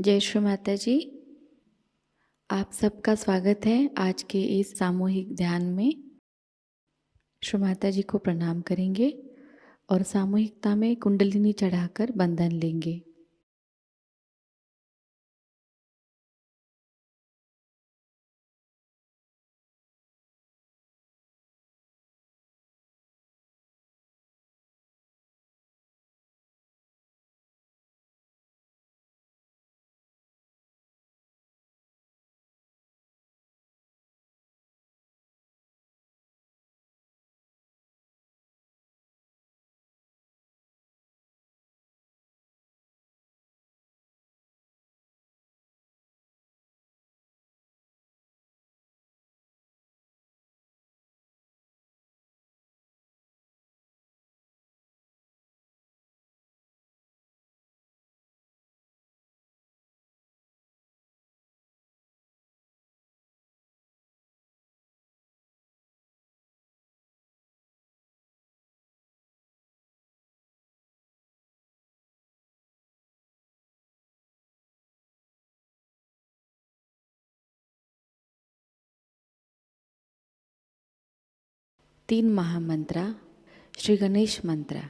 जय श्री माताजी। आप सबका स्वागत है आज के इस सामूहिक ध्यान में। श्री माताजी को प्रणाम करेंगे और सामूहिकता में कुंडलिनी चढ़ाकर बंधन लेंगे। तीन महामंत्रा। श्री गणेश मंत्र।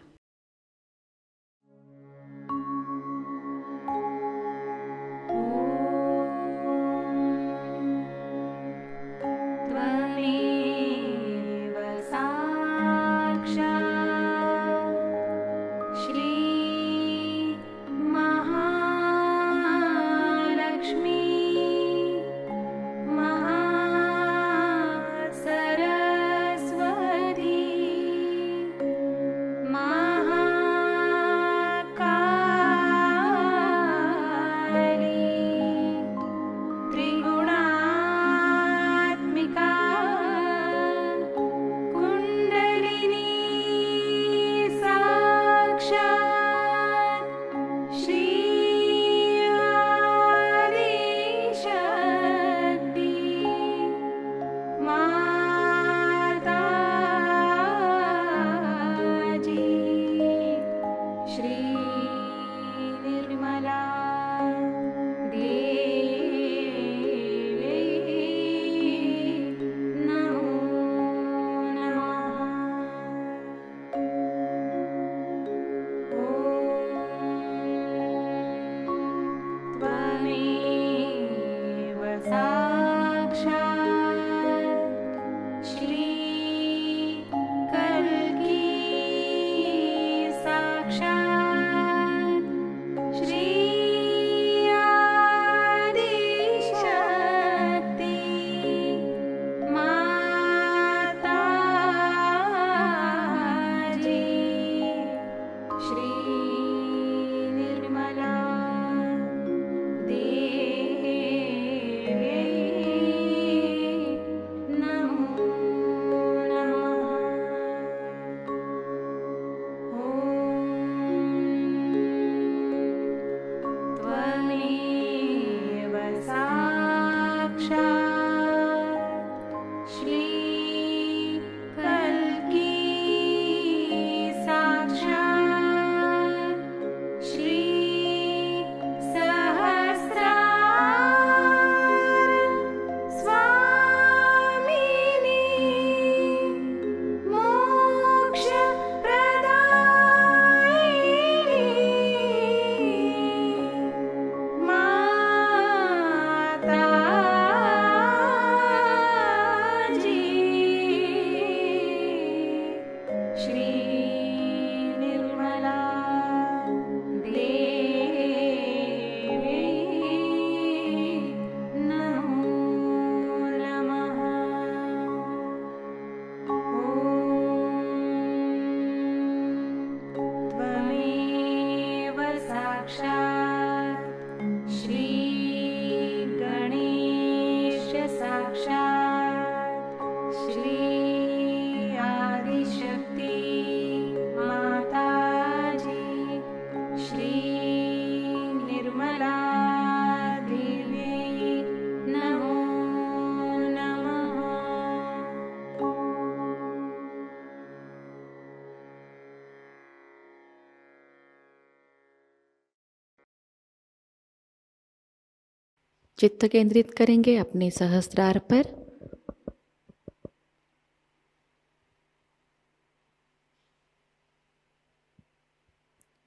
चित्त केंद्रित करेंगे अपने सहस्त्रार पर।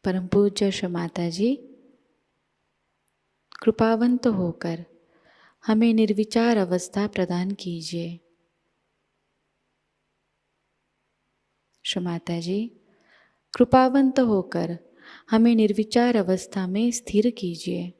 परम पूज्य श्री माताजी कृपावंत होकर हमें निर्विचार अवस्था प्रदान कीजिए। श्री माताजी कृपावंत होकर हमें निर्विचार अवस्था में स्थिर कीजिए।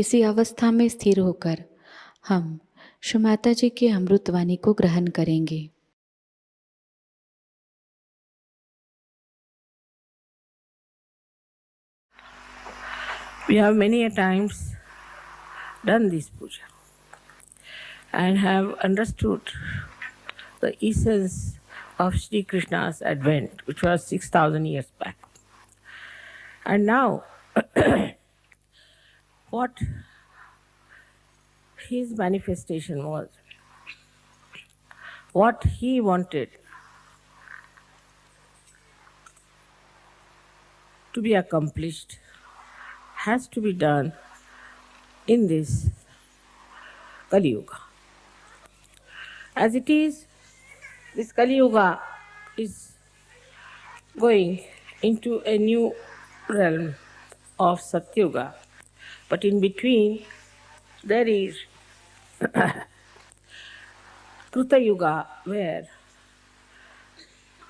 इसी अवस्था में स्थिर होकर हम श्री माता जी की अमृतवाणी को ग्रहण करेंगे। We have many a times done this puja and have understood the essence of Sri Krishna's Advent, which was 6,000 years back. And now, what his manifestation was, what he wanted to be accomplished, has to be done in this Kali Yuga. As it is, this Kali Yuga is going into a new realm of Satyuga, but in between there is Kruta Yuga, where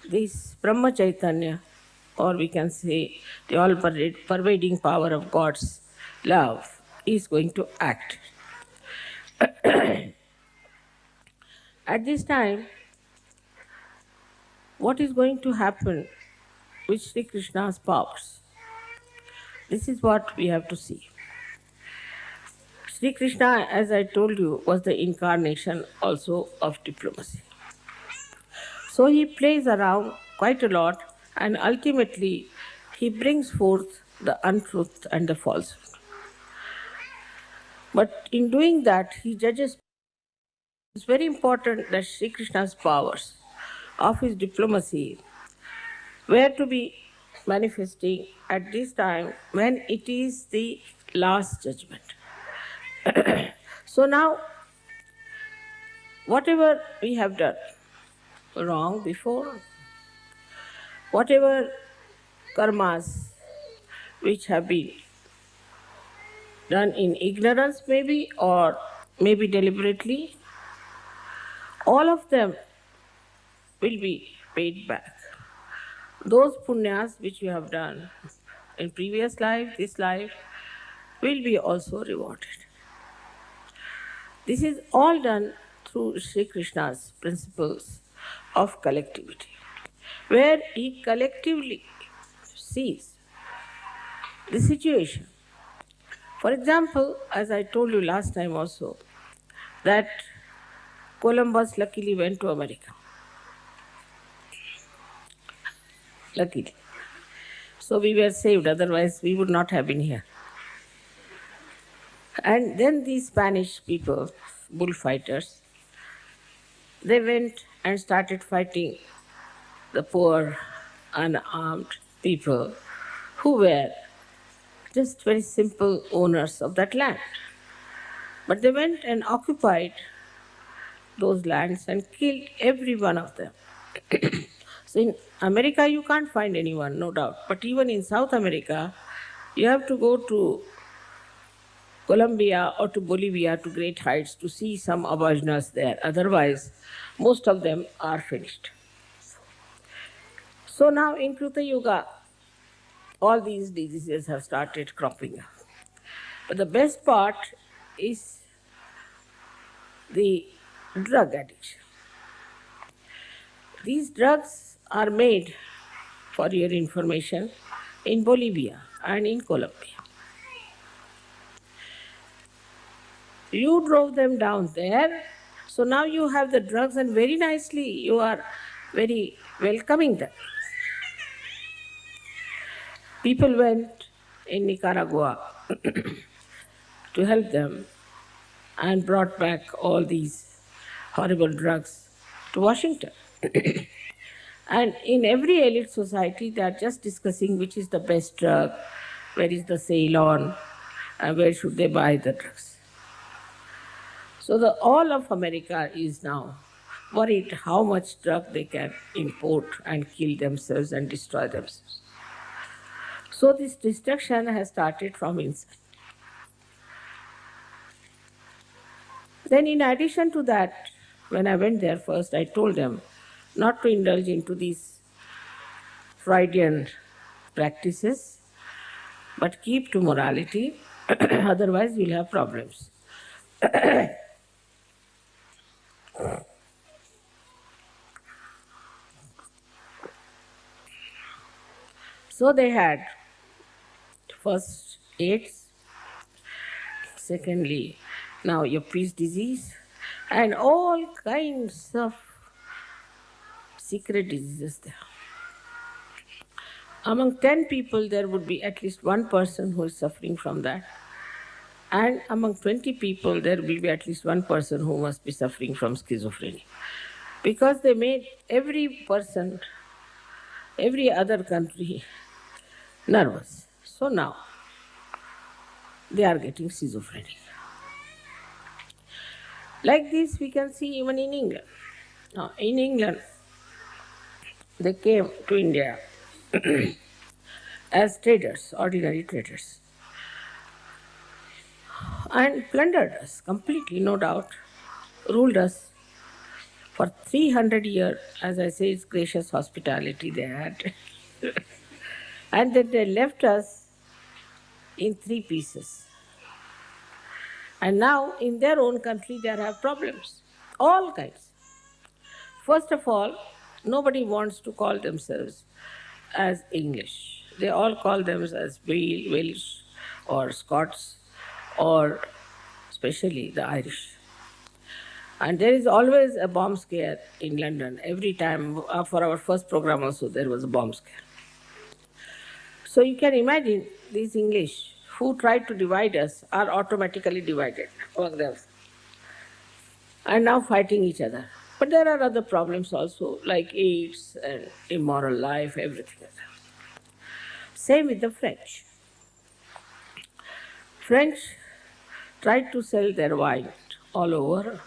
this Brahma Chaitanya, or we can say the all pervading power of God's love, is going to act. At this time, what is going to happen with Sri Krishna's powers? This is what we have to see. Sri Krishna, as I told you, was the incarnation also of diplomacy. So he plays around quite a lot, and ultimately he brings forth the untruth and the falsehood. But in doing that, he judges. It's very important that Sri Krishna's powers of his diplomacy were to be manifesting at this time when it is the last judgment. So now, whatever we have done wrong before, whatever karmas which have been done in ignorance maybe, or maybe deliberately, all of them will be paid back. Those punyas which you have done in previous life, this life, will be also rewarded. This is all done through Sri Krishna's principles of collectivity, where he collectively sees the situation. For example, as I told you last time also, that Columbus luckily went to America. Luckily. So we were saved, otherwise we would not have been here. And then these Spanish people, bullfighters, they went and started fighting the poor, unarmed people who were just very simple owners of that land. But they went and occupied those lands and killed every one of them. So in America you can't find anyone, no doubt. But even in South America, you have to go to Colombia or to Bolivia to great heights to see some aboriginals there. Otherwise, most of them are finished. So now in Kruta Yuga, all these diseases have started cropping up. But the best part is the drug addiction. These drugs are made, for your information, in Bolivia and in Colombia. You drove them down there, so now you have the drugs and very nicely you are very welcoming them. People went in Nicaragua to help them and brought back all these horrible drugs to Washington. And in every elite society, they are just discussing which is the best drug, where is the Ceylon, and where should they buy the drugs. So all of America is now worried how much drug they can import and kill themselves and destroy themselves. So this destruction has started from inside. Then in addition to that, when I went there first, I told them not to indulge into these Freudian practices, but keep to morality, otherwise you'll have problems. So they had first AIDS, secondly now Yuppies disease, and all kinds of secret diseases there. Among 10 people, there would be at least one person who is suffering from that. And among 20 people, there will be at least one person who must be suffering from schizophrenia. Because they made every person, every other country nervous. So now, they are getting schizophrenia. Like this, we can see even in England. Now, in England, they came to India as traders, ordinary traders, and plundered us completely, no doubt, ruled us for 300 years. As I say, it's gracious hospitality they had. And then they left us in 3 pieces. And now, in their own country, they have problems, all kinds. First of all, nobody wants to call themselves as English. They all call themselves as Welsh or Scots, or especially the Irish. And there is always a bomb scare in London. Every time, for our first program also, there was a bomb scare. So you can imagine these English who tried to divide us are automatically divided among them and now fighting each other. But there are other problems also, like AIDS and immoral life, everything. Same with the French. French tried to sell their wine all over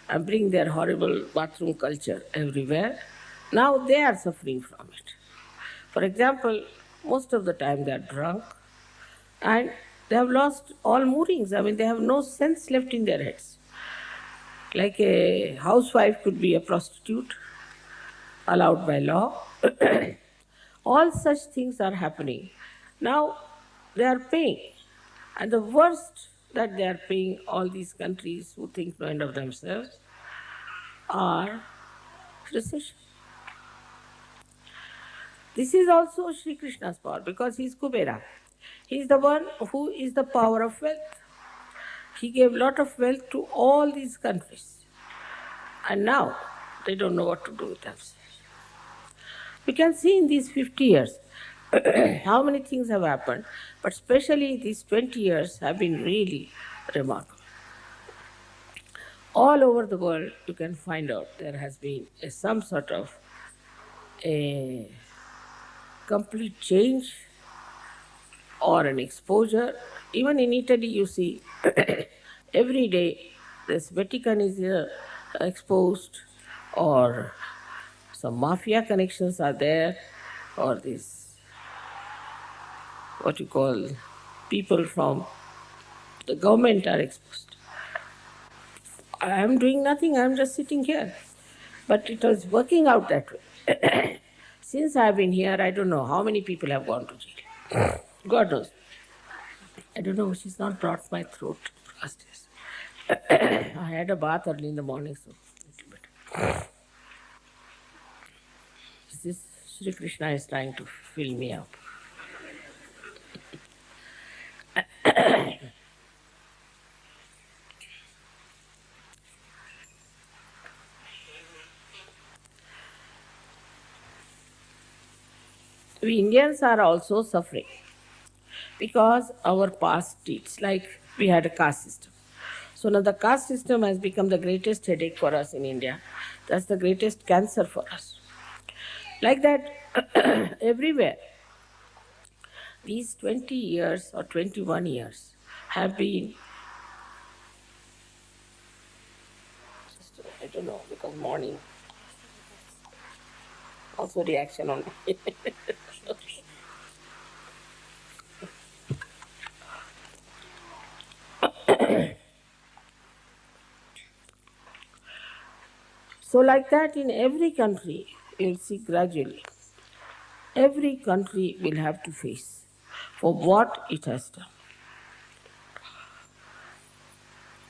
and bring their horrible bathroom culture everywhere. Now they are suffering from it. For example, most of the time they are drunk and they have lost all moorings. I mean, they have no sense left in their heads. Like a housewife could be a prostitute, allowed by law. All such things are happening. Now they are paying And the worst that they are paying all these countries who think no end of themselves are recession. This is also Sri Krishna's power because he is Kubera. He is the one who is the power of wealth. He gave lot of wealth to all these countries. And now they don't know what to do with themselves. We can see in these 50 years how many things have happened, but especially these 20 years have been really remarkable. All over the world, you can find out there has been some sort of a complete change or an exposure. Even in Italy, you see every day this Vatican is exposed, or some mafia connections are there, or this, what you call, people from the government are exposed. I am doing nothing, I am just sitting here. But it was working out that way. Since I have been here, I don't know how many people have gone to jail. God knows. I don't know, she's not brought my throat last days. I had a bath early in the morning, so a little bit. This Sri Krishna is trying to fill me up. We Indians are also suffering because our past deeds, like we had a caste system. So now the caste system has become the greatest headache for us in India. That's the greatest cancer for us. Like that, everywhere, these 20 years or 21 years have been, I don't know, because morning, also reaction on me. So like that in every country, you'll see gradually, every country will have to face for what it has done.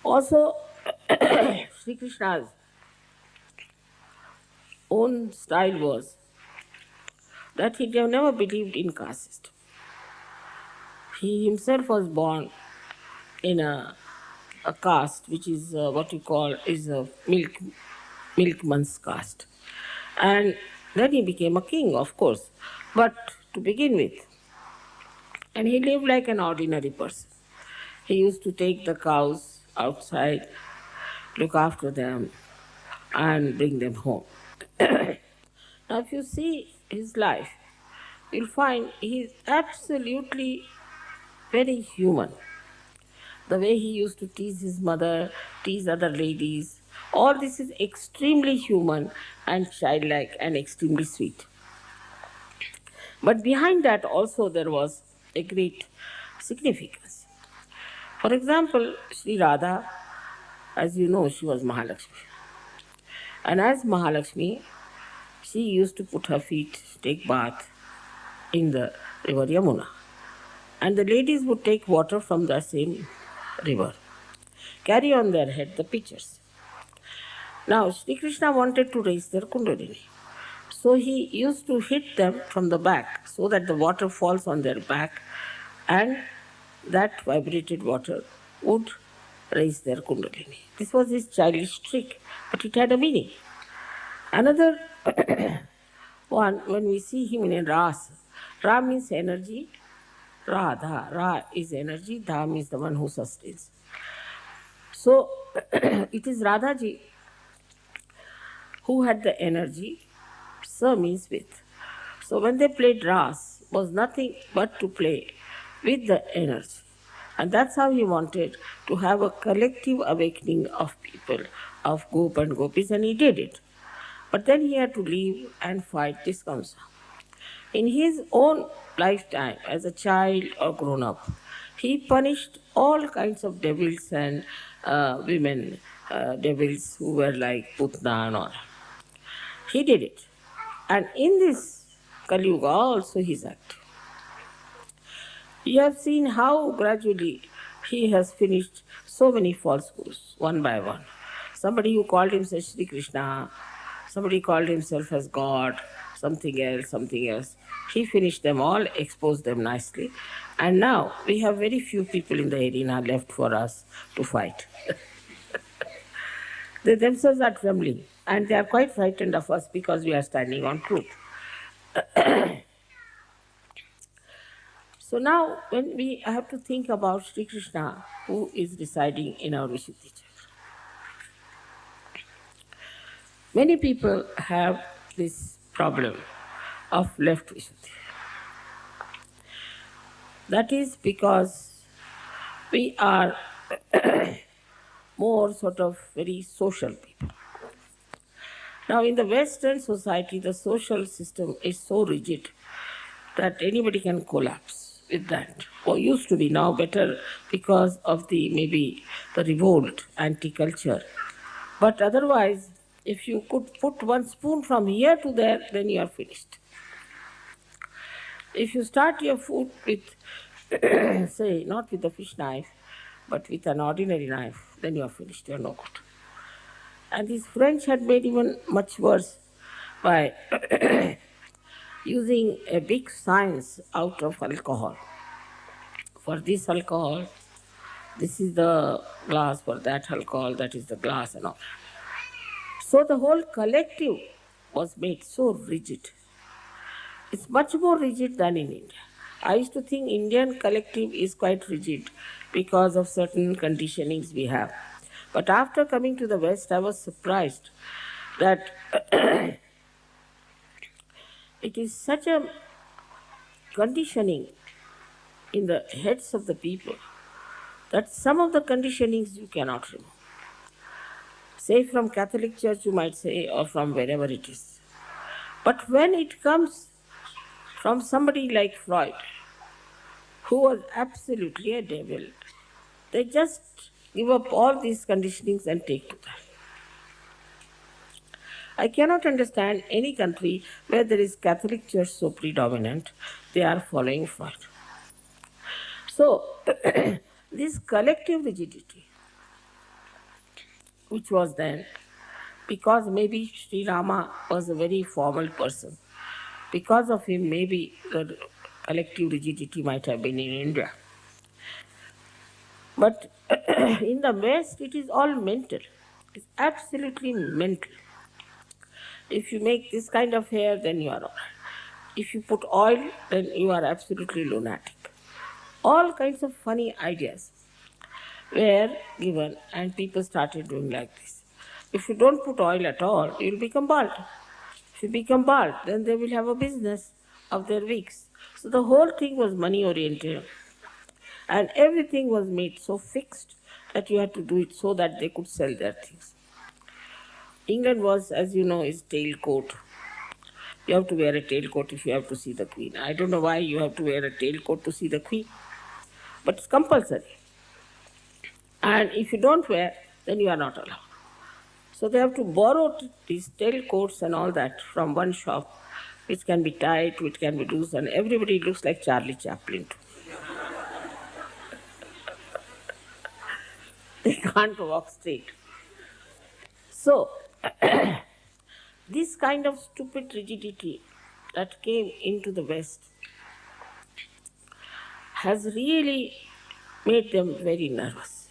Also, Sri Krishna's own style was that he never believed in caste system. He himself was born in a caste which is what you call is a milkman's caste. And then he became a king, of course, but to begin with. And he lived like an ordinary person. He used to take the cows outside, look after them, and bring them home. Now, if you see his life, you'll find he is absolutely very human. The way he used to tease his mother, tease other ladies, all this is extremely human and childlike and extremely sweet. But behind that also there was a great significance. For example, Sri Radha, as you know, she was Mahalakshmi. And as Mahalakshmi, she used to put her feet, take bath in the river Yamuna. And the ladies would take water from the same river, carry on their head the pitchers. Now, Sri Krishna wanted to raise their kundalini. So he used to hit them from the back so that the water falls on their back and that vibrated water would raise their kundalini. This was his childish trick, but it had a meaning. Another one, when we see him in a ras, Ra means energy, Radha, Ra is energy, Dha means the one who sustains. So it is Radhaji who had the energy, Sa means with. So when they played Ras, was nothing but to play with the energy. And that's how he wanted to have a collective awakening of people, of Gop and Gopis, and he did it. But then he had to leave and fight this Kamsa. In his own lifetime, as a child or grown up, he punished all kinds of devils and women, devils who were like Putna and all. He did it. And in this Kali Yuga also he is active. You have seen how gradually he has finished so many false gurus, one by one. Somebody who called himself Sri Krishna, somebody called himself as God, something else, something else. He finished them all, exposed them nicely, and now we have very few people in the arena left for us to fight. They themselves are trembling, and they are quite frightened of us because we are standing on truth. So now, when we have to think about Sri Krishna, who is residing in our Vishuddhi Chakra, many people have this problem of left Vishuddhi. That is because we are more sort of very social people. Now, in the Western society, the social system is so rigid that anybody can collapse with that. Or used to be, now better because of the maybe the revolt, anti-culture. But otherwise, if you could put one spoon from here to there, then you are finished. If you start your food with, say, not with a fish knife, but with an ordinary knife, then you are finished, you are no good. And these French had made even much worse by using a big science out of alcohol. For this alcohol, this is the glass, for that alcohol, that is the glass and all. So the whole collective was made so rigid. It's much more rigid than in India. I used to think Indian collective is quite rigid because of certain conditionings we have. But after coming to the West, I was surprised that it is such a conditioning in the heads of the people that some of the conditionings you cannot remove. Say from Catholic Church, you might say, or from wherever it is. But when it comes from somebody like Freud, who was absolutely a devil, they just give up all these conditionings and take to that. I cannot understand any country where there is Catholic Church so predominant, they are following Freud. So, this collective rigidity, which was then, because maybe Sri Rama was a very formal person, because of him maybe the collective rigidity might have been in India. But in the West, it is all mental. It's absolutely mental. If you make this kind of hair, then you are all right. If you put oil, then you are absolutely lunatic. All kinds of funny ideas were given, and people started doing like this. If you don't put oil at all, you will become bald. If you become bald, then they will have a business of their wigs. So the whole thing was money oriented. And everything was made so fixed that you had to do it so that they could sell their things. England was, as you know, is tailcoat. You have to wear a tailcoat if you have to see the Queen. I don't know why you have to wear a tailcoat to see the Queen, but it's compulsory. And if you don't wear, then you are not allowed. So they have to borrow these tailcoats and all that from one shop, which can be tight, which can be loose, and everybody looks like Charlie Chaplin too. They can't walk straight. So, this kind of stupid rigidity that came into the West has really made them very nervous.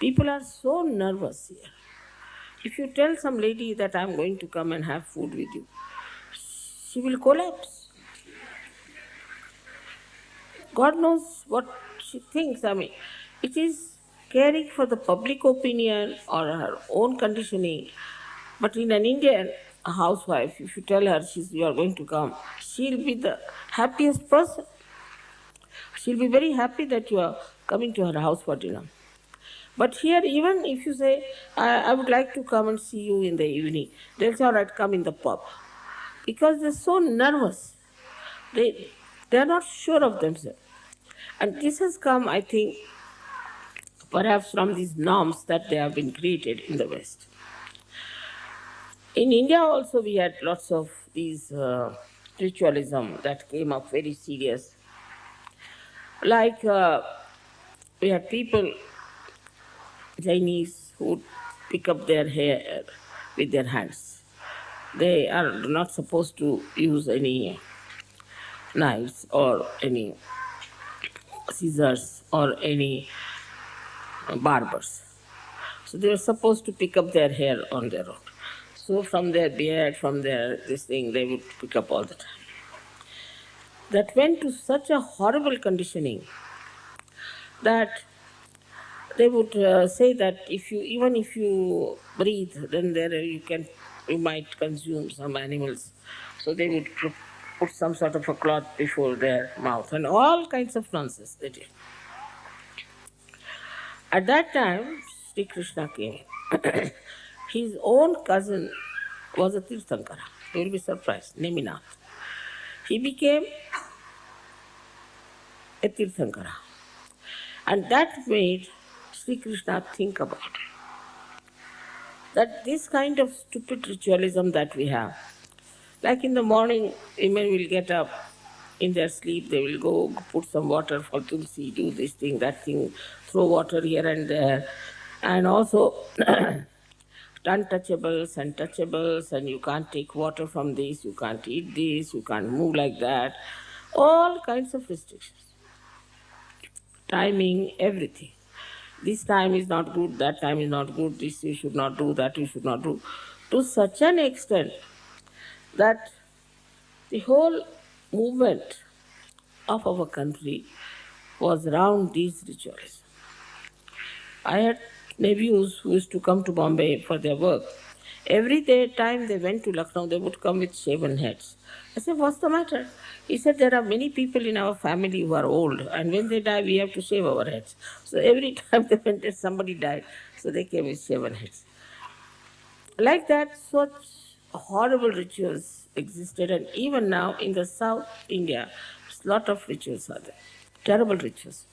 People are so nervous here. If you tell some lady that I'm going to come and have food with you, she will collapse. God knows what she thinks. I mean, it is caring for the public opinion or her own conditioning. But in an Indian housewife, if you tell her you are going to come, she'll be the happiest person. She'll be very happy that you are coming to her house for dinner. But here, even if you say, I would like to come and see you in the evening, they'll say, all right, come in the pub. Because they're so nervous. They're not sure of themselves. And this has come, I think, perhaps from these norms that they have been created in the West. In India also we had lots of these ritualism that came up very serious. Like we had people, Chinese, who would pick up their hair with their hands. They are not supposed to use any knives or any scissors or any barbers. So they were supposed to pick up their hair on their own. So from their beard, from their this thing, they would pick up all the time. That went to such a horrible conditioning that they would say that if you even if you breathe, then there you might consume some animals. So they would put some sort of a cloth before their mouth and all kinds of nonsense they did. At that time, Sri Krishna came. His own cousin was a Tirthankara. You will be surprised, Neminath. He became a Tirthankara. And that made Sri Krishna think about that this kind of stupid ritualism that we have, like in the morning, women will get up in their sleep, they will go put some water for Tulsi, do this thing, that thing, throw water here and there, and also untouchables and touchables, and you can't take water from this, you can't eat this, you can't move like that, all kinds of restrictions. Timing, everything. This time is not good, that time is not good, this you should not do, that you should not do. To such an extent that the whole movement of our country was around these rituals. I had nephews who used to come to Bombay for their work. Every day time they went to Lucknow, they would come with shaven heads. I said, what's the matter? He said, there are many people in our family who are old, and when they die, we have to shave our heads. So every time they went, somebody died, so they came with shaven heads. Like that, such horrible rituals existed, and even now in the South India, a lot of rituals are there. Terrible rituals.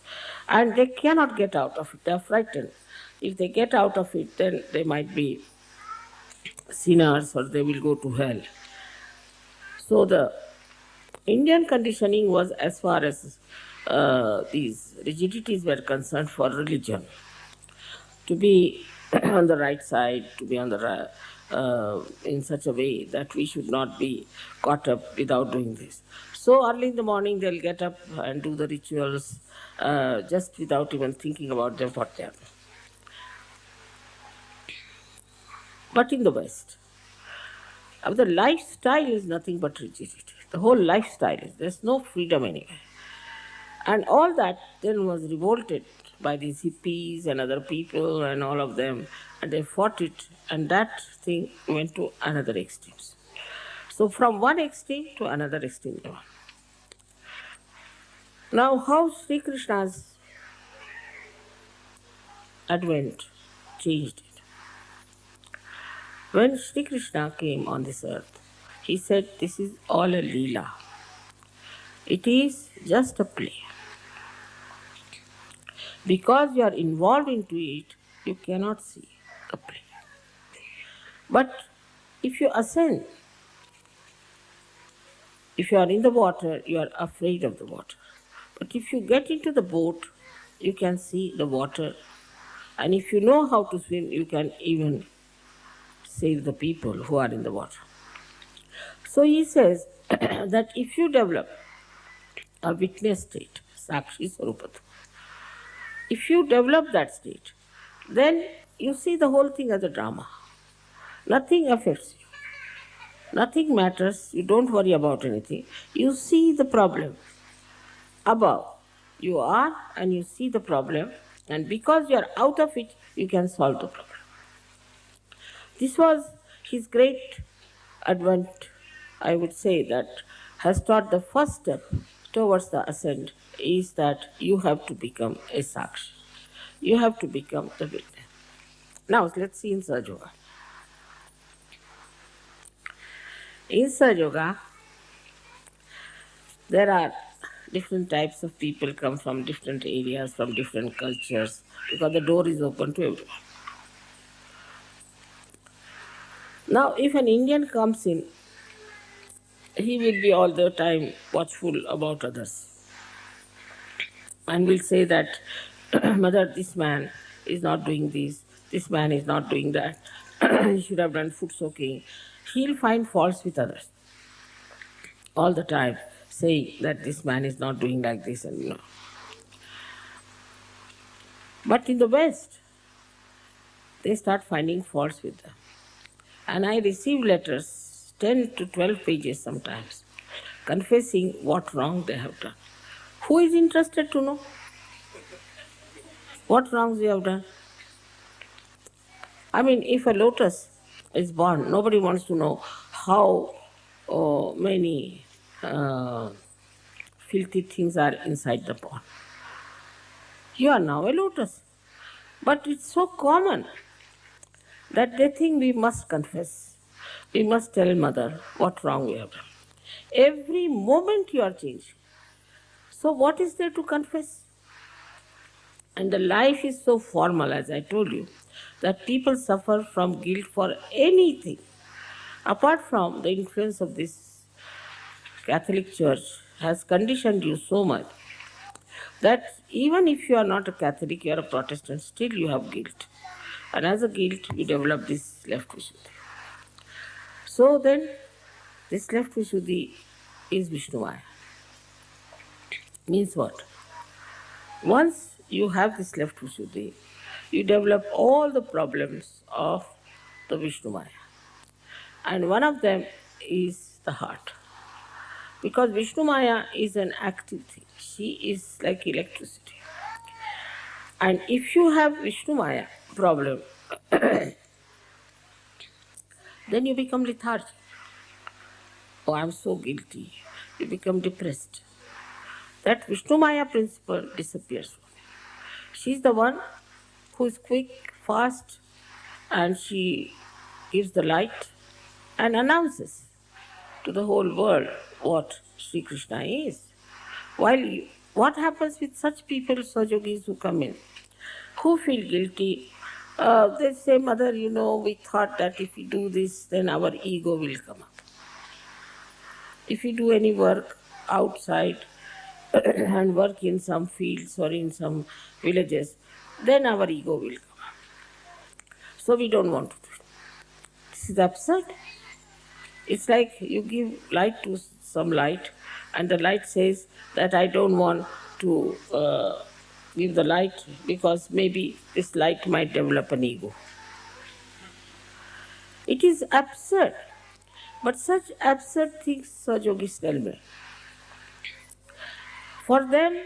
And they cannot get out of it, they are frightened. If they get out of it, then they might be sinners or they will go to hell. So the Indian conditioning was as far as these rigidities were concerned for religion. To be on the right side, to be on the in such a way that we should not be caught up without doing this. So early in the morning they'll get up and do the rituals just without even thinking about them what they are. But in the West, the lifestyle is nothing but rigidity. The whole lifestyle is, there's no freedom anywhere. And all that then was revolted by these hippies and other people and all of them, and they fought it, and that thing went to another extreme. So from one extreme to another extreme. Now how Sri Krishna's Advent changed it. When Sri Krishna came on this earth, he said, this is all a Leela. It is just a play. Because you are involved into it, you cannot see the play. But if you ascend, if you are in the water, you are afraid of the water. But if you get into the boat, you can see the water. And if you know how to swim, you can even save the people who are in the water. So he says that if you develop a witness state, Sakshi Sarupata, if you develop that state, then you see the whole thing as a drama. Nothing affects you. Nothing matters. You don't worry about anything. You see the problem above. You are and you see the problem, and because you are out of it, you can solve the problem. This was his great advent, I would say, that has taught the first step towards the ascent is that you have to become a Sakshi. You have to become the witness. Now let's see in Sahaja Yoga. In Sahaja Yoga, there are different types of people come from different areas, from different cultures, because the door is open to everyone. Now, if an Indian comes in, he will be all the time watchful about others and will say that Mother, this man is not doing this man is not doing that, he should have done foot soaking. He'll find faults with others all the time, saying that this man is not doing like this and But in the West, they start finding faults with them. And I receive letters, 10 to 12 pages sometimes, confessing what wrong they have done. Who is interested to know what wrongs we have done? I mean, if a lotus is born, nobody wants to know how many filthy things are inside the pond. You are now a lotus. But it's so common that they think we must confess. We must tell Mother what wrong we have done. Every moment you are changing. So what is there to confess? And the life is so formal, as I told you, that people suffer from guilt for anything. Apart from the influence of this Catholic Church has conditioned you so much that even if you are not a Catholic, you are a Protestant, still you have guilt. And as a guilt, you develop this left Vishuddhi. So then, this left Vishuddhi is Vishnumaya. Means what? Once you have this left Vishuddhi, you develop all the problems of the Vishnumaya. And one of them is the heart. Because Vishnumaya is an active thing. She is like electricity. And if you have Vishnumaya problem, then you become lethargic. Oh, I'm so guilty. You become depressed. That Vishnumaya principle disappears. She's the one who is quick, fast, and she gives the light and announces to the whole world what Sri Krishna is. What happens with such people, Sahajogis who come in, who feel guilty? They say, Mother, we thought that if we do this, then our ego will come up. If we do any work outside and work in some fields or in some villages, then our ego will come up. So we don't want to do it. This is absurd. It's like you give light to some light, and the light says that I don't want to give the light because maybe this light might develop an ego. It is absurd. But such absurd things Sahajogis tell me. For them,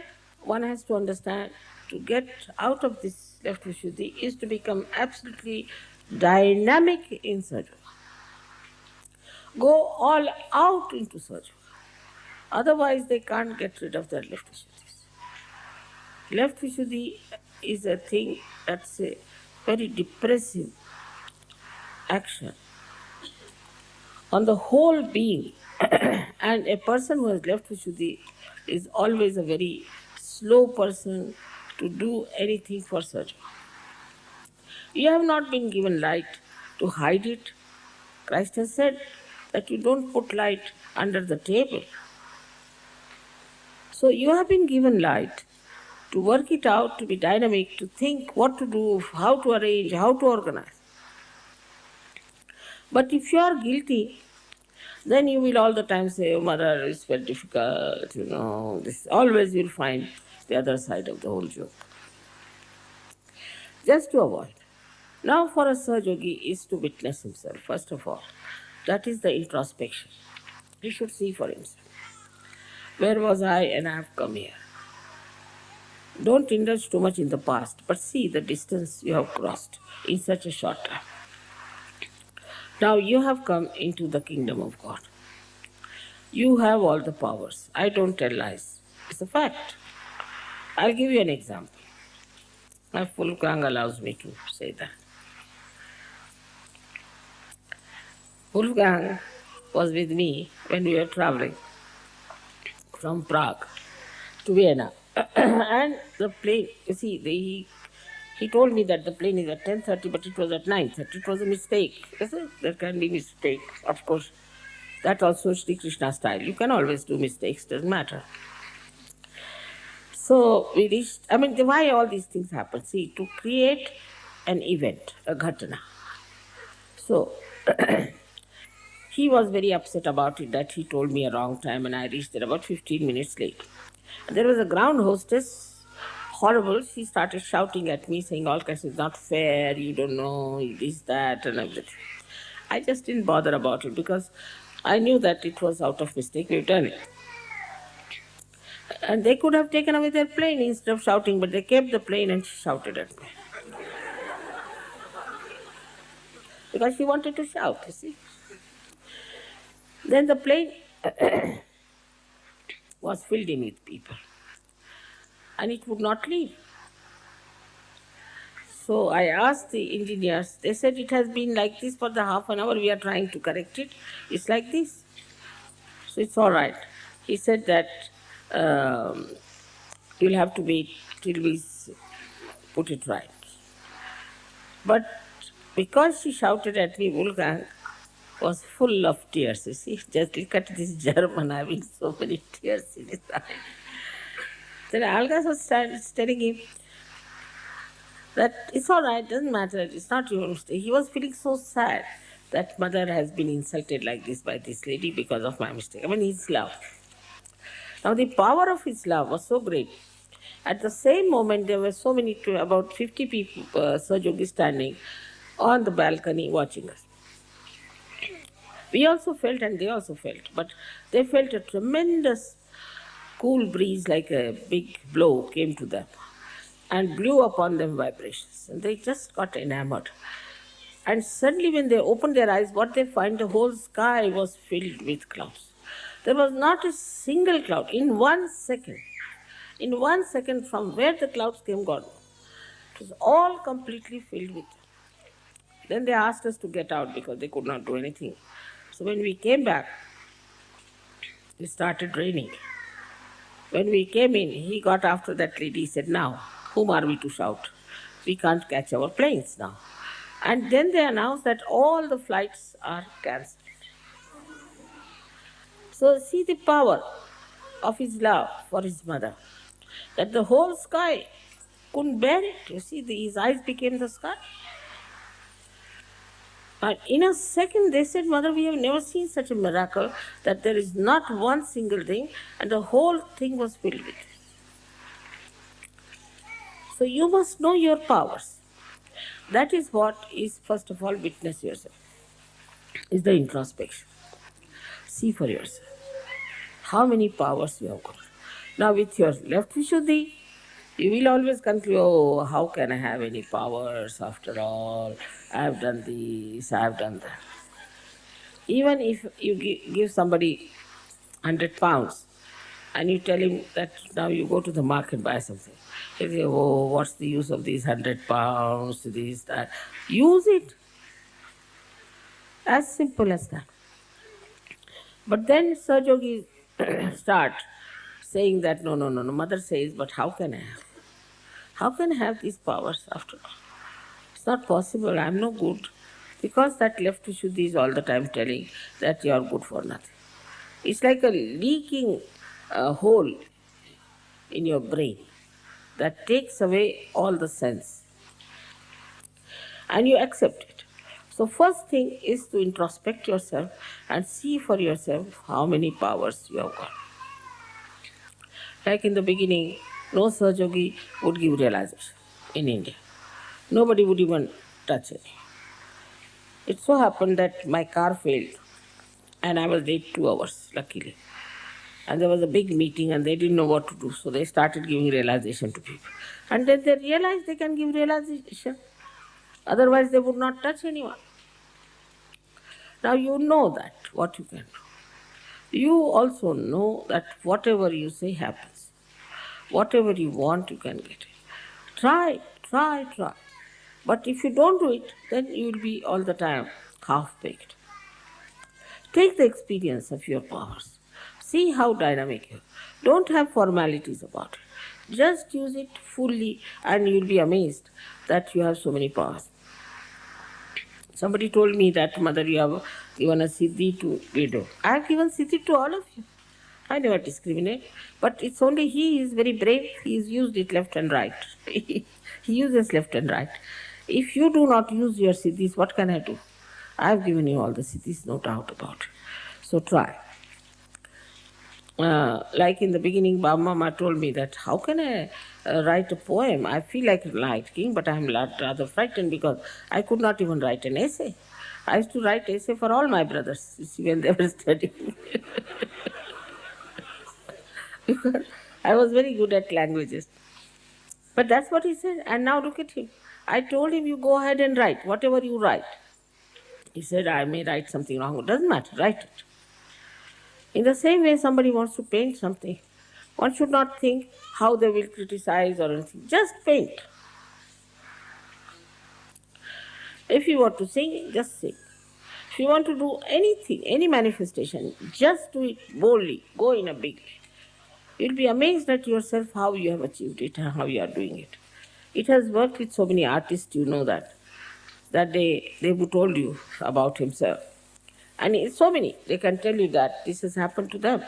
one has to understand, to get out of this left Vishuddhi is to become absolutely dynamic in Sahajayoga. Go all out into Sahajayoga. Otherwise, they can't get rid of their left Vishuddhis. Left Vishuddhi is a thing that's a very depressive action on the whole being. And a person who has left Vishuddhi is always a very slow person to do anything for Sahajayoga. You have not been given light to hide it. Christ has said that you don't put light under the table. So you have been given light to work it out, to be dynamic, to think what to do, how to arrange, how to organize. But if you are guilty, then you will all the time say, oh, Mother, it's very difficult, this. Always you'll find the other side of the whole joke. Just to avoid. Now for a Sahajogi is to witness himself, first of all. That is the introspection. He should see for himself. Where was I and I have come here? Don't indulge too much in the past, but see the distance you have crossed in such a short time. Now you have come into the kingdom of God. You have all the powers. I don't tell lies. It's a fact. I'll give you an example. My full Wolfgang allows me to say that. Wolfgang was with me when we were traveling from Prague to Vienna. And the plane, you see, he told me that the plane is at 10:30, but it was at 9:30. It was a mistake. There can be mistake, of course. That's also Sri Krishna style. You can always do mistakes, doesn't matter. So we reached, why all these things happen? See, to create an event, a ghatana. So he was very upset about it that he told me a wrong time and I reached there about 15 minutes late. And there was a ground hostess, horrible. She started shouting at me, saying all kinds of, it's not fair, you don't know, this, that, and everything. I just didn't bother about it because I knew that it was out of mistake, we've done it. And they could have taken away their plane instead of shouting, but they kept the plane and she shouted at me. Because she wanted to shout, you see. Then the plane was filled in with people. And it would not leave. So I asked the engineers, they said it has been like this for the half an hour, we are trying to correct it. It's like this. So it's all right. He said that you'll have to wait till we put it right. But because she shouted at me, Wolfgang was full of tears. You see, just look at this German having so many tears in his eyes. Then Alga was telling him that it's all right, doesn't matter, it's not your mistake. He was feeling so sad that mother has been insulted like this by this lady because of my mistake. His love. Now the power of his love was so great. At the same moment, there were so many, about 50 people, Sahajogis standing on the balcony watching us. We also felt and they also felt, but they felt a tremendous cool breeze like a big blow came to them and blew upon them vibrations. And they just got enamored. And suddenly when they opened their eyes, what they find, the whole sky was filled with clouds. There was not a single cloud in 1 second. In 1 second from where the clouds came, God knows. It was all completely filled with them. Then they asked us to get out because they could not do anything. So when we came back, it started raining. When we came in, he got after that lady. He said, now, whom are we to shout? We can't catch our planes now. And then they announced that all the flights are cancelled. So see the power of his love for his mother, that the whole sky couldn't bear it. You see, his eyes became the sky. And in a second they said, Mother, we have never seen such a miracle that there is not one single thing and the whole thing was filled with it. So you must know your powers. That is what is, first of all, witness yourself, is the introspection. See for yourself how many powers you have got. Now with your left Vishuddhi, you will always conclude, oh, how can I have any powers after all? I have done this, I have done that. Even if you give somebody 100 pounds and you tell him that now you go to the market, buy something. He say, oh, what's the use of these 100 pounds, this, that. Use it. As simple as that. But then Sahajogis start saying that, no, mother says, but how can I have? How can I have these powers after all? It's not possible, I'm no good. Because that left Vishuddhi is all the time telling that you are good for nothing. It's like a leaking hole in your brain that takes away all the sense. And you accept it. So first thing is to introspect yourself and see for yourself how many powers you have got. Like in the beginning, no Sahajogi would give realization in India. Nobody would even touch it. It so happened that my car failed and I was late 2 hours, luckily. And there was a big meeting and they didn't know what to do, so they started giving realization to people. And then they realized they can give realization. Otherwise they would not touch anyone. Now you know that, what you can do. You also know that whatever you say happens. Whatever you want, you can get it. Try. But if you don't do it, then you will be all the time half-baked. Take the experience of your powers. See how dynamic you are. Don't have formalities about it. Just use it fully and you'll be amazed that you have so many powers. Somebody told me that, Mother, you have given a siddhi to widow. I have given siddhi to all of you. I never discriminate, but it's only he is very brave. He's used it left and right. He uses left and right. If you do not use your siddhis, what can I do? I've given you all the siddhis, no doubt about it. So try. Like in the beginning, Baba Mama told me that how can I write a poem? I feel like writing, but I'm rather frightened because I could not even write an essay. I used to write essay for all my brothers, you see, when they were studying. Because I was very good at languages. But that's what he said. And now look at him. I told him, you go ahead and write, whatever you write. He said, I may write something wrong. It doesn't matter, write it. In the same way, somebody wants to paint something. One should not think how they will criticize or anything. Just paint. If you want to sing, just sing. If you want to do anything, any manifestation, just do it boldly. Go in a big way. You'll be amazed at yourself how you have achieved it and how you are doing it. It has worked with so many artists, you know that. That they would told you about himself. And it's so many, they can tell you that this has happened to them.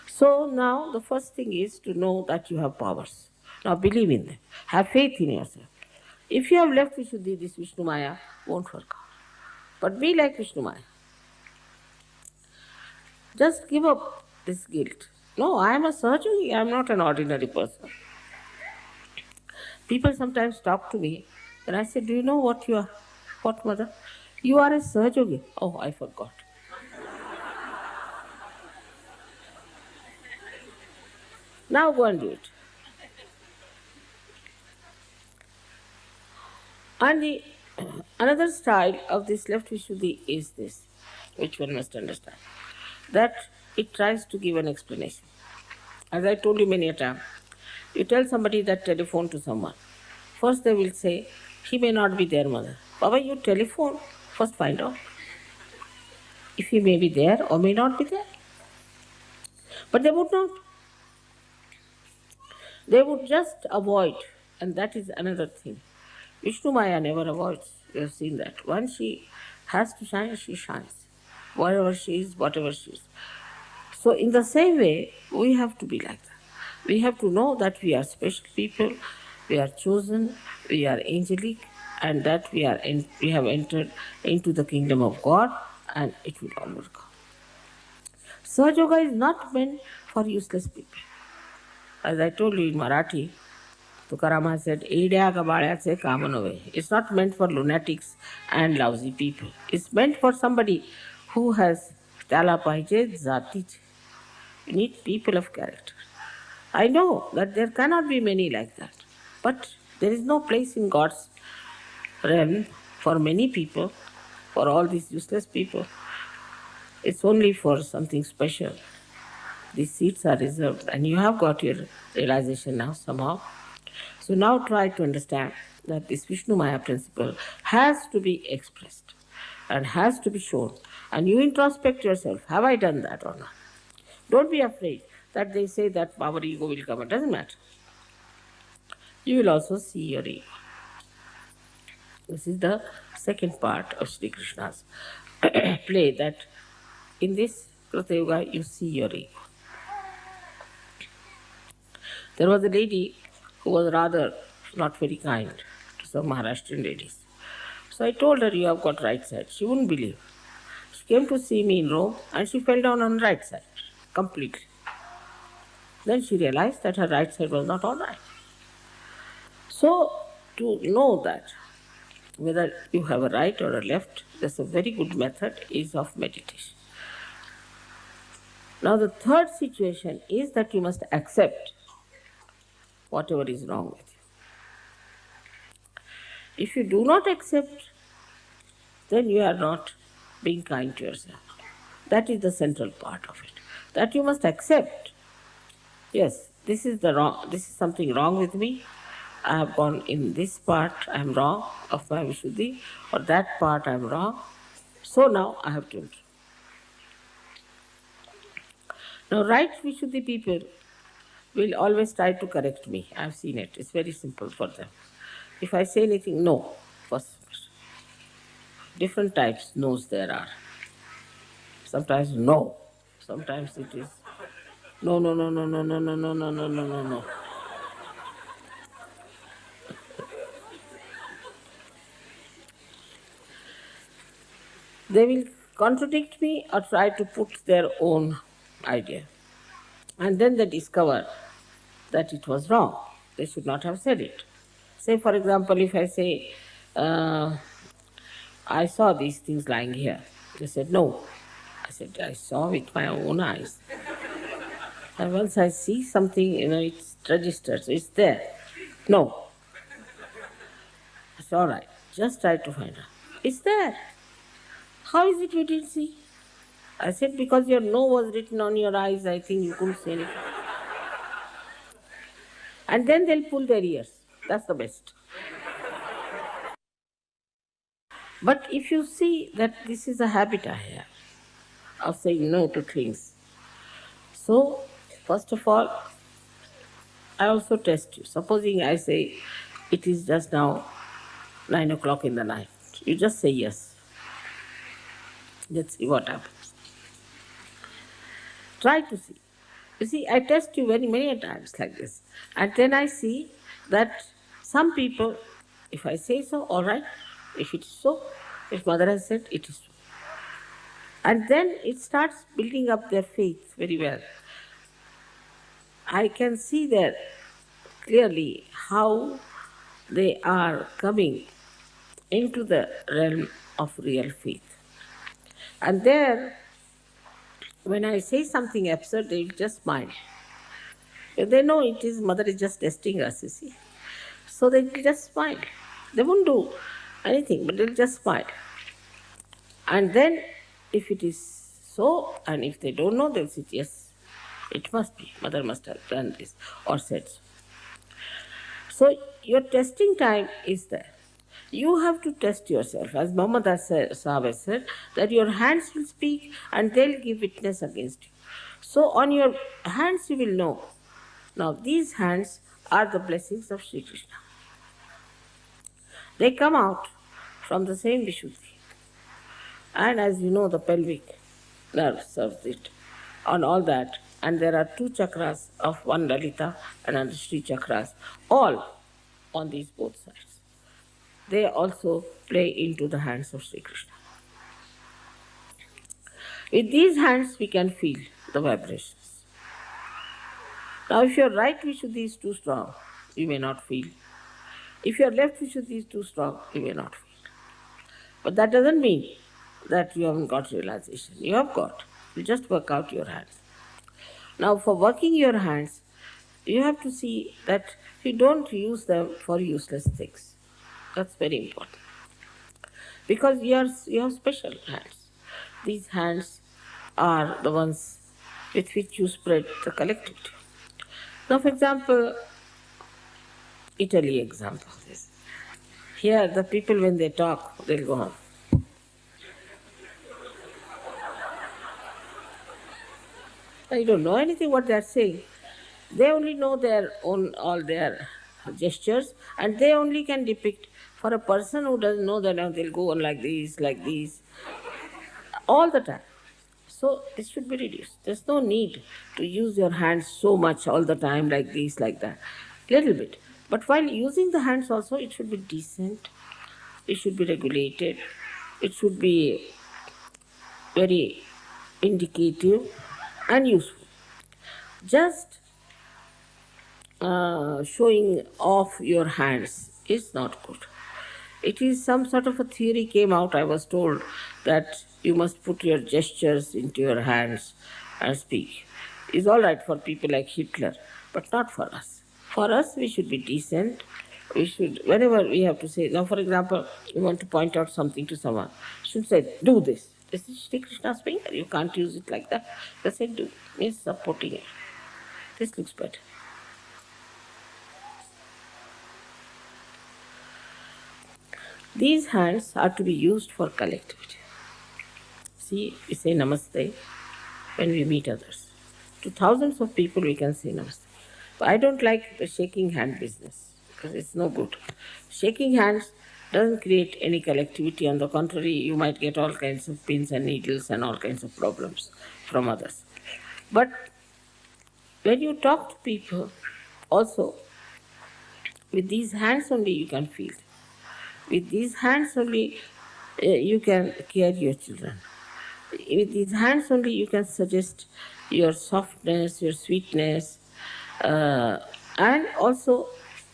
So now the first thing is to know that you have powers. Now believe in them. Have faith in yourself. If you have left Vishuddhi, this Vishnu Maya won't work out. But be like Vishnu Maya. Just give up this guilt. No, I am a Sahajayogi, I am not an ordinary person. People sometimes talk to me and I say, do you know what you are? What, mother? You are a Sahajayogi. Oh, I forgot. Now go and do it. And another style of this left Vishuddhi is this, which one must understand, that it tries to give an explanation. As I told you many a time, you tell somebody that telephone to someone. First they will say, he may not be there, mother. Baba, you telephone, first find out if he may be there or may not be there. But they would not. They would just avoid, and that is another thing. Vishnu Maya never avoids. You have seen that. Once she has to shine, she shines. Wherever she is, whatever she is. So in the same way, we have to be like that. We have to know that we are special people, we are chosen, we are angelic, and that we have entered into the kingdom of God, and it will all work out. Sahaja Yoga is not meant for useless people. As I told you in Marathi, Tukarama said, "Eidya kabaळ्याचे काम नव्हे." It's not meant for lunatics and lousy people. It's meant for somebody who has त्याला पाहिजे जातीचे. You need people of character. I know that there cannot be many like that, but there is no place in God's realm for many people, for all these useless people. It's only for something special. These seats are reserved, and you have got your realization now somehow. So now try to understand that this Vishnu Maya principle has to be expressed and has to be shown. And you introspect yourself, have I done that or not? Don't be afraid that they say that our ego will come. It doesn't matter. You will also see your ego. This is the second part of Sri Krishna's play, that in this Krita Yoga you see your ego. There was a lady who was rather not very kind to some Maharashtrian ladies. So I told her, you have got right side. She wouldn't believe. She came to see me in Rome and she fell down on right side, completely. Then she realized that her right side was not all right. So to know that whether you have a right or a left, that's a very good method is of meditation. Now the third situation is that you must accept whatever is wrong with you. If you do not accept, then you are not being kind to yourself. That is the central part of it. That you must accept. Yes, this is something wrong with me. I have gone in this part, I am wrong of my Vishuddhi, or that part I am wrong. So now I have to improve. Now right Vishuddhi people will always try to correct me. I have seen it. It's very simple for them. If I say anything, no, first. Different types no's there are. Sometimes no, sometimes it is No, no, no, no, no, no, no, no, no, no, no, no, no. They will contradict me or try to put their own idea. And then they discover that it was wrong. They should not have said it. Say, for example, if I say, I saw these things lying here. They said, no. I said, I saw with my own eyes. And once I see something, it's registered, so it's there. No. I said, all right, just try to find out. It's there. How is it you didn't see? I said, because your no was written on your eyes, I think you couldn't see anything. And then they'll pull their ears. That's the best. But if you see that this is a habit I have of saying no to things, so first of all, I also test you. Supposing I say it is just now 9 o'clock in the night, you just say yes. Let's see what happens. Try to see. You see, I test you very many times like this. And then I see that some people, if I say so, all right. If it is so, if mother has said, it is so. And then it starts building up their faith very well. I can see there clearly how they are coming into the realm of real faith. And there, when I say something absurd, they will just smile. They know it is mother is just testing us, you see. So they will just smile. They won't do anything, but they'll just smile. And then, if it is so, and if they don't know, they'll say, yes, it must be. Mother must have done this or said so. So your testing time is there. You have to test yourself. As Muhammad Sahib has said, that your hands will speak and they'll give witness against you. So on your hands you will know. Now these hands are the blessings of Sri Krishna. They come out from the same Vishuddhi. And as you know, the pelvic nerve serves it on all that. And there are two chakras of one Lalita and another Shri chakras, all on these both sides. They also play into the hands of Sri Krishna. With these hands, we can feel the vibrations. Now, if your right Vishuddhi is too strong, you may not feel. If your left Vishuddhi is too strong, you may not feel. But that doesn't mean that you haven't got realization. You have got. You just work out your hands. Now, for working your hands, you have to see that you don't use them for useless things. That's very important. Because you have special hands. These hands are the ones with which you spread the collectivity. Now, for example, Italy example. Here, the people when they talk, they'll go on. I don't know anything what they are saying. They only know their own, all their gestures, and they only can depict. For a person who doesn't know that, now they'll go on like this, all the time. So this should be reduced. There's no need to use your hands so much all the time, like this, like that. Little bit. But while using the hands also, it should be decent, it should be regulated, it should be very indicative and useful. Just showing off your hands is not good. It is some sort of a theory came out, I was told, that you must put your gestures into your hands and speak. It's all right for people like Hitler, but not for us. For us, we should be decent. We should, whenever we have to say, now for example, you want to point out something to someone, you should say, do this. This is Sri Krishna's finger, you can't use it like that. Just say, do, means supporting it. This looks better. These hands are to be used for collectivity. See, we say Namaste when we meet others. To thousands of people we can say Namaste. But I don't like the shaking hand business because it's no good. Shaking hands doesn't create any collectivity. On the contrary, you might get all kinds of pins and needles and all kinds of problems from others. But When you talk to people, also, with these hands only you can feel. With these hands only you can care your children. With these hands only you can suggest your softness, your sweetness, and also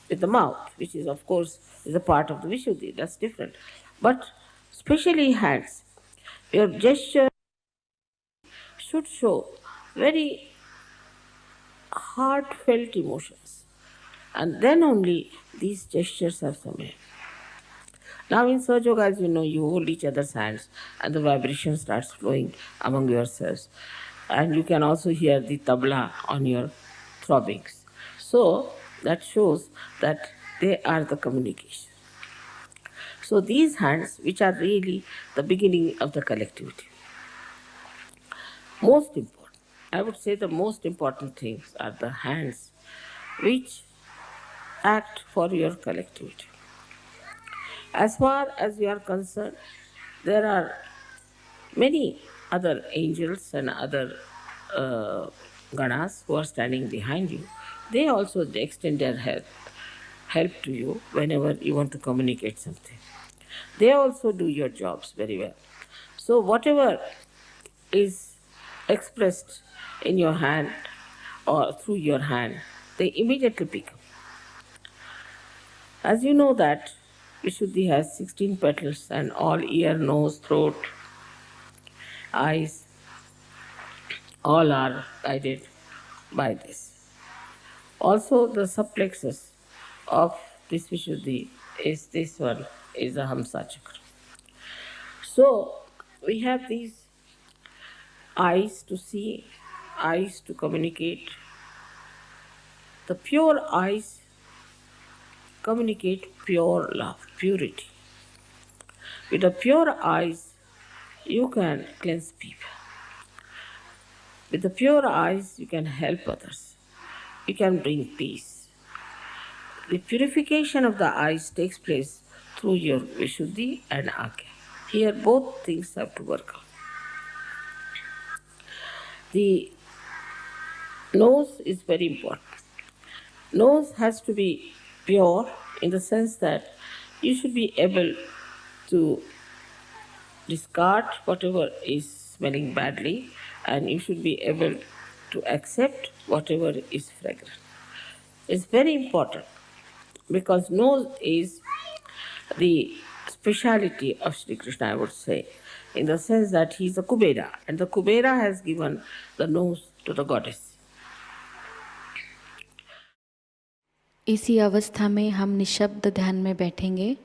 with the mouth, which is of course is a part of the Vishuddhi, that's different. But especially hands, your gesture should show very heartfelt emotions. And then only these gestures have some meaning. Now in Sahajayoga, as you know, you hold each other's hands and the vibration starts flowing among yourselves. And you can also hear the tabla on your throbbings. So that shows that they are the communication. So these hands, which are really the beginning of the collectivity. Most important, I would say the most important things are the hands which act for your collectivity. As far as you are concerned, there are many other angels and other ganas who are standing behind you. They also extend their help to you whenever you want to communicate something. They also do your jobs very well. So whatever is expressed in your hand or through your hand, they immediately pick up. As you know that Vishuddhi has 16 petals and all ear, nose, throat, eyes, all are guided by this. Also the subplexus of this Vishuddhi is this one, is the Hamsa Chakra. So we have these eyes to see, eyes to communicate. The pure eyes communicate pure love, purity. With the pure eyes, you can cleanse people. With the pure eyes, you can help others. You can bring peace. The purification of the eyes takes place through your Vishuddhi and Agya. Here, both things have to work out. The nose is very important. Nose has to be pure in the sense that you should be able to discard whatever is smelling badly and you should be able to accept whatever is fragrant. It's very important because nose is the speciality of Sri Krishna, I would say, in the sense that he is a Kubera and the Kubera has given the nose to the goddess. इसी अवस्था में हम निशब्द ध्यान में बैठेंगे।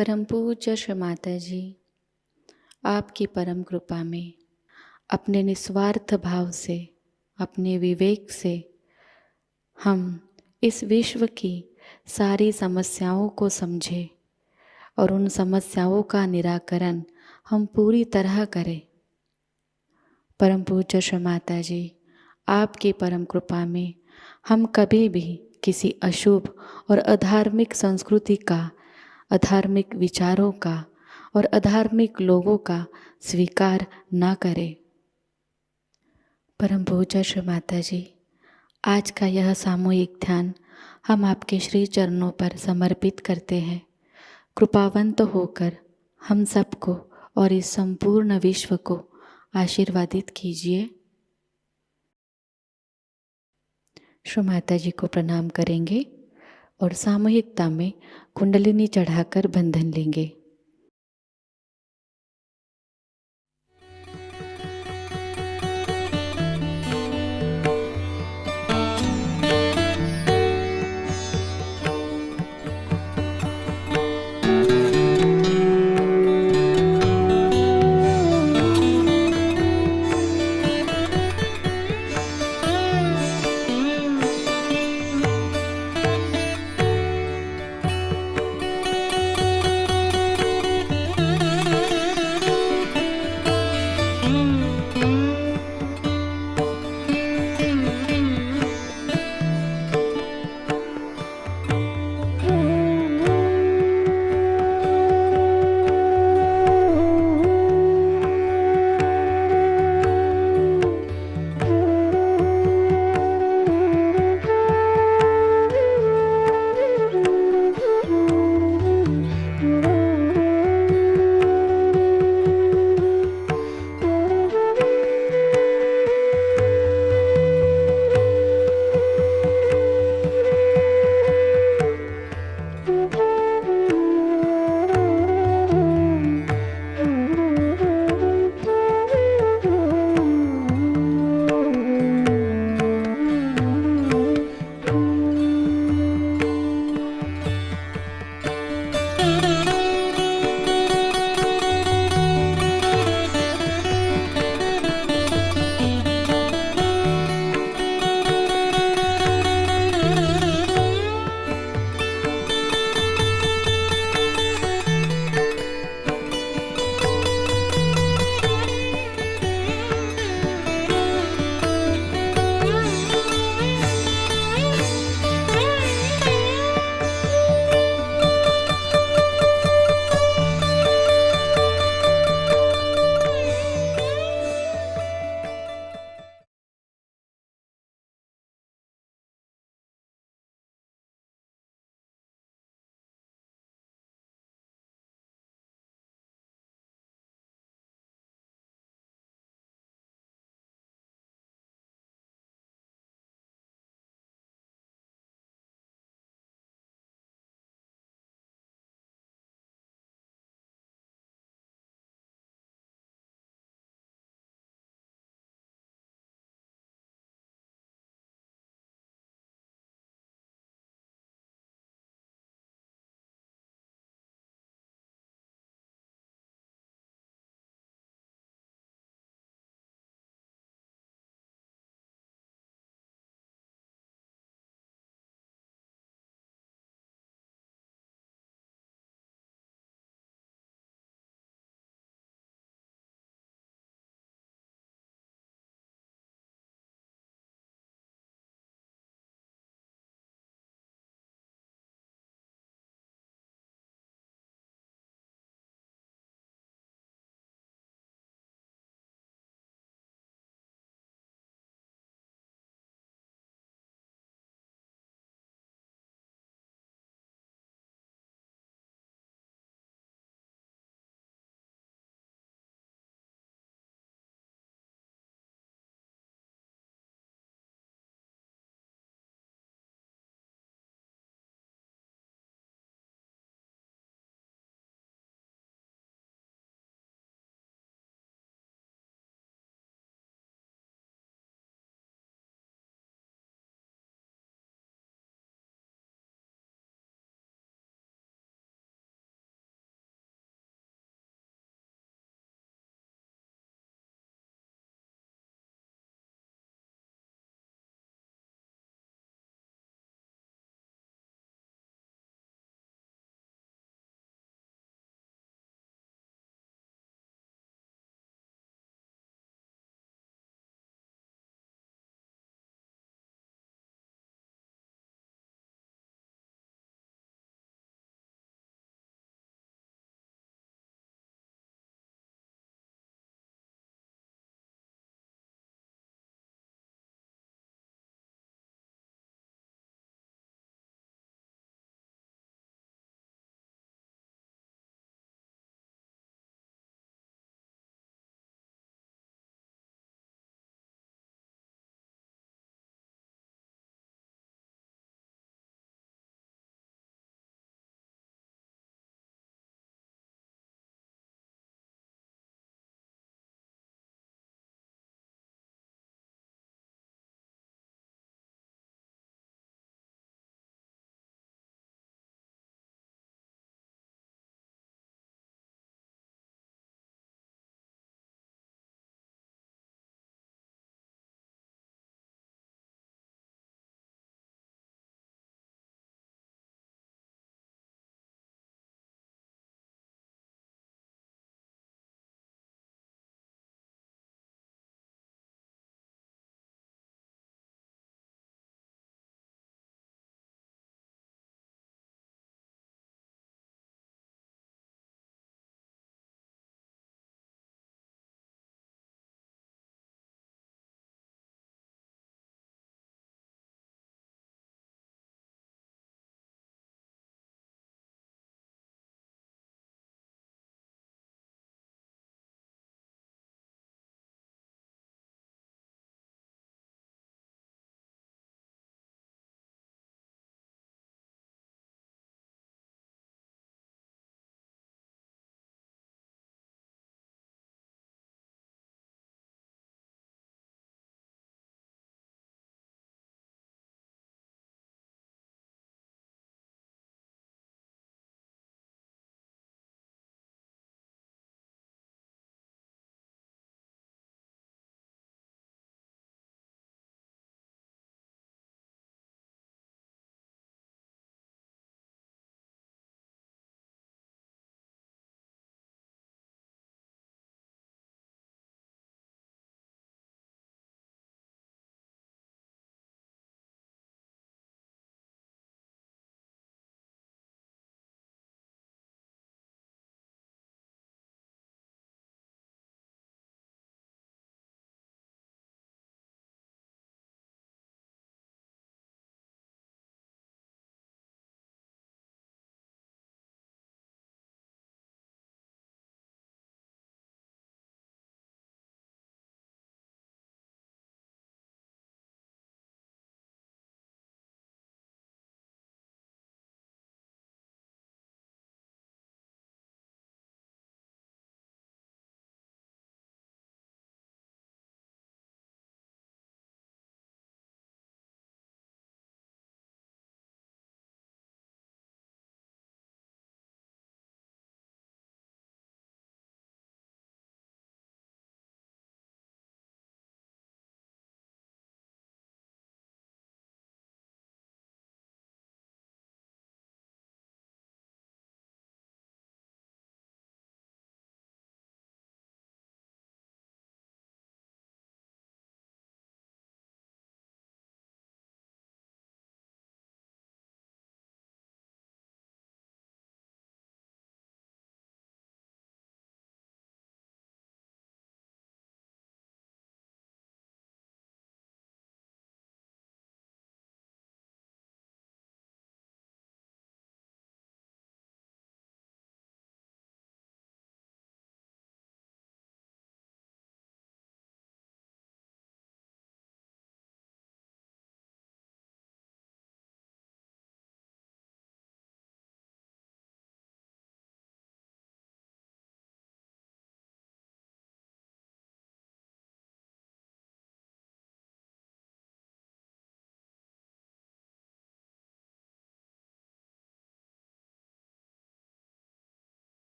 परम पूज्य श्री माता जी, आपकी परम कृपा में अपने निस्वार्थ भाव से, अपने विवेक से हम इस विश्व की सारी समस्याओं को समझें और उन समस्याओं का निराकरण हम पूरी तरह करें। परम पूज्य श्री माता जी, आपकी परम कृपा में हम कभी भी किसी अशुभ और अधार्मिक संस्कृति का, अधार्मिक विचारों का और अधार्मिक लोगों का स्वीकार ना करें। परम पूज्य श्री माता जी, आज का यह सामूहिक ध्यान हम आपके श्री चरणों पर समर्पित करते हैं। कृपावंत होकर हम सबको और इस संपूर्ण विश्व को आशीर्वादित कीजिए। श्री माता जी को प्रणाम करेंगे और सामूहिकता में कुंडलिनी चढ़ाकर बंधन लेंगे।